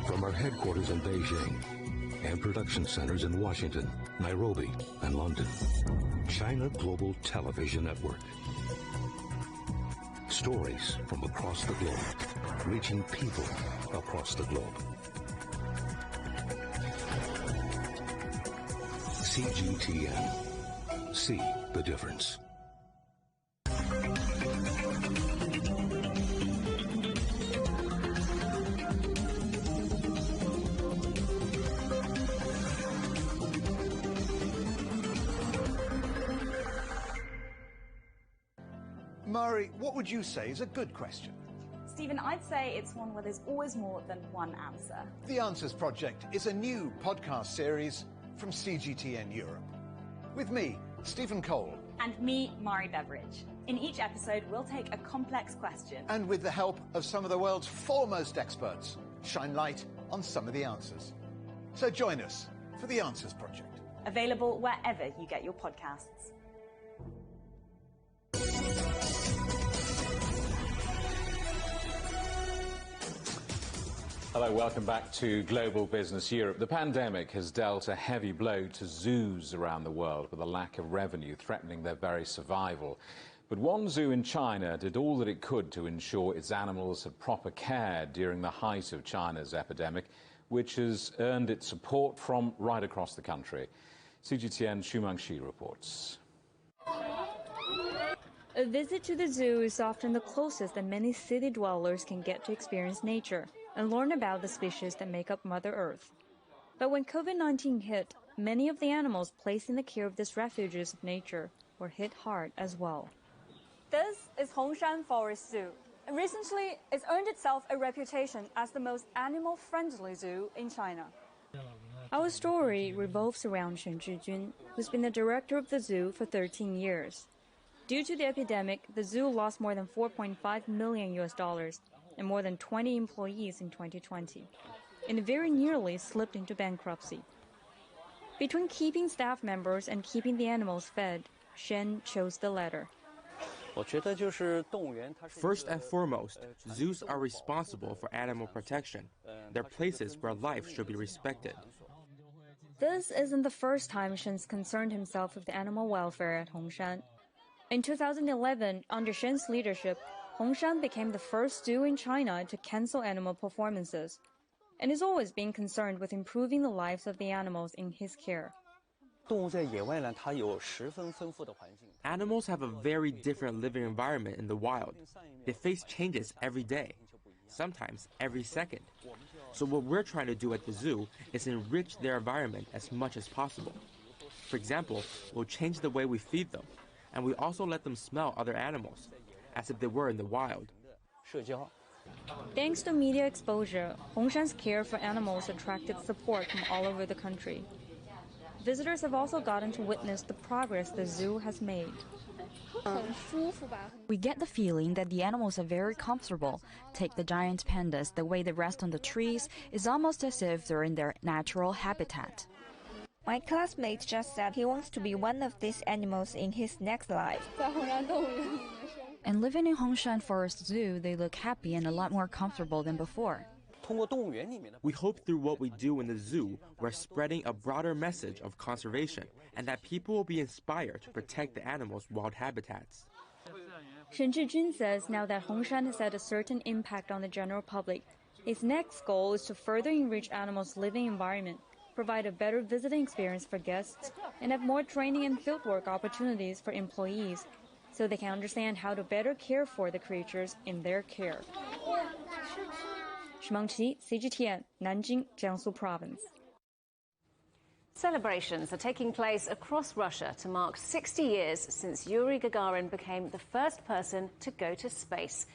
From our headquarters in Beijing and production centers in Washington, Nairobi, and London, China Global Television Network. Stories from across the globe, reaching people across the globe. CGTN. See the difference. Mari, what would you say is a good question? Stephen, I'd say it's one where there's always more than one answer. The Answers Project is a new podcast series from CGTN Europe. With me, Stephen Cole. And me, Mari Beveridge. In each episode, we'll take a complex question. And with the help of some of the world's foremost experts, shine light on some of the answers. So join us for The Answers Project. Available wherever you get your podcasts. Hello, welcome back to Global Business Europe. The pandemic has dealt a heavy blow to zoos around the world, with a lack of revenue threatening their very survival. But one zoo in China did all that it could to ensure its animals had proper care during the height of China's epidemic, which has earned its support from right across the country. CGTN Xu Mengxi reports. A visit to the zoo is often the closest that many city dwellers can get to experience nature and learn about the species that make up Mother Earth. But when COVID-19 hit, many of the animals placed in the care of these refuges of nature were hit hard as well. This is Hongshan Forest Zoo. And recently, it's earned itself a reputation as the most animal-friendly zoo in China. Our story revolves around Shen Zhijun, who's been the director of the zoo for 13 years. Due to the epidemic, the zoo lost more than $4.5 million and more than 20 employees in 2020, and very nearly slipped into bankruptcy. Between keeping staff members and keeping the animals fed, Shen chose the latter. First and foremost, zoos are responsible for animal protection. They're places where life should be respected. This isn't the first time Shen's concerned himself with the animal welfare at Hongshan. In 2011, under Shen's leadership, Hongshan became the first zoo in China to cancel animal performances, and has always been concerned with improving the lives of the animals in his care. Animals have a very different living environment in the wild. They face changes every day, sometimes every second. So what we're trying to do at the zoo is enrich their environment as much as possible. For example, we'll change the way we feed them, and we also let them smell other animals, as if they were in the wild. Thanks to media exposure, Hongshan's care for animals attracted support from all over the country. Visitors have also gotten to witness the progress the zoo has made. We get the feeling that the animals are very comfortable. Take the giant pandas, the way they rest on the trees is almost as if they're in their natural habitat. My classmate just said he wants to be one of these animals in his next life. And living in Hongshan Forest Zoo, they look happy and a lot more comfortable than before. We hope through what we do in the zoo, we're spreading a broader message of conservation and that people will be inspired to protect the animals' wild habitats. Shen Zhijun says now that Hongshan has had a certain impact on the general public, his next goal is to further enrich animals' living environment, provide a better visiting experience for guests, and have more training and fieldwork opportunities for employees so they can understand how to better care for the creatures in their care. Shimeng Qi, CGTN, Nanjing, Jiangsu Province. Celebrations are taking place across Russia to mark 60 years since Yuri Gagarin became the first person to go to space.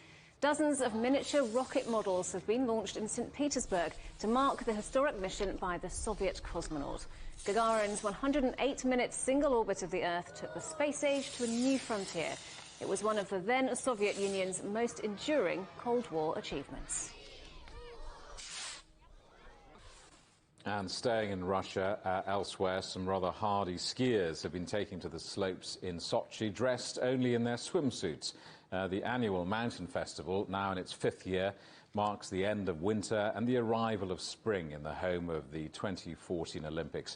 Dozens of miniature rocket models have been launched in St. Petersburg to mark the historic mission by the Soviet cosmonaut. Gagarin's 108-minute single orbit of the Earth took the space age to a new frontier. It was one of the then Soviet Union's most enduring Cold War achievements. And staying in Russia, elsewhere, some rather hardy skiers have been taking to the slopes in Sochi, dressed only in their swimsuits. The annual mountain festival, now in its 5th year, marks the end of winter and the arrival of spring in the home of the 2014 Olympics.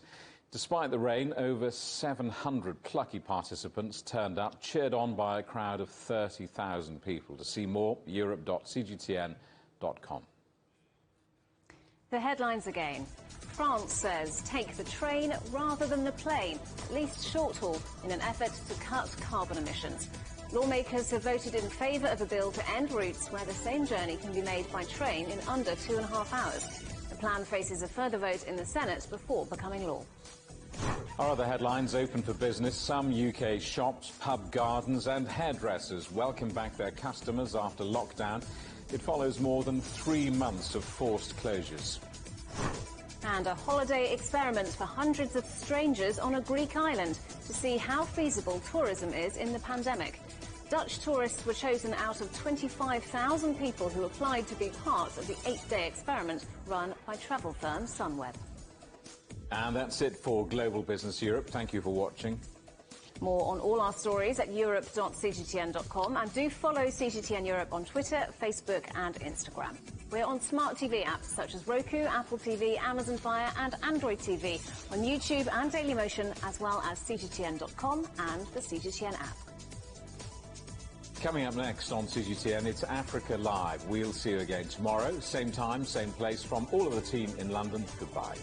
Despite the rain, over 700 plucky participants turned up, cheered on by a crowd of 30,000 people. To see more, europe.cgtn.com. The headlines again. France says take the train rather than the plane, at least short haul, in an effort to cut carbon emissions. Lawmakers have voted in favour of a bill to end routes where the same journey can be made by train in under 2.5 hours. The plan faces a further vote in the Senate before becoming law. Our other headlines: open for business. Some UK shops, pub gardens and hairdressers welcome back their customers after lockdown. It follows more than 3 months of forced closures. And a holiday experiment for hundreds of strangers on a Greek island to see how feasible tourism is in the pandemic. Dutch tourists were chosen out of 25,000 people who applied to be part of the 8-day experiment run by travel firm Sunweb. And that's it for Global Business Europe. Thank you for watching. More on all our stories at europe.cgtn.com, and do follow CGTN Europe on Twitter, Facebook and Instagram. We're on smart TV apps such as Roku, Apple TV, Amazon Fire and Android TV, on YouTube and Dailymotion, as well as cgtn.com and the CGTN app. Coming up next on CGTN, it's Africa Live. We'll see you again tomorrow, same time, same place. From all of the team in London, goodbye.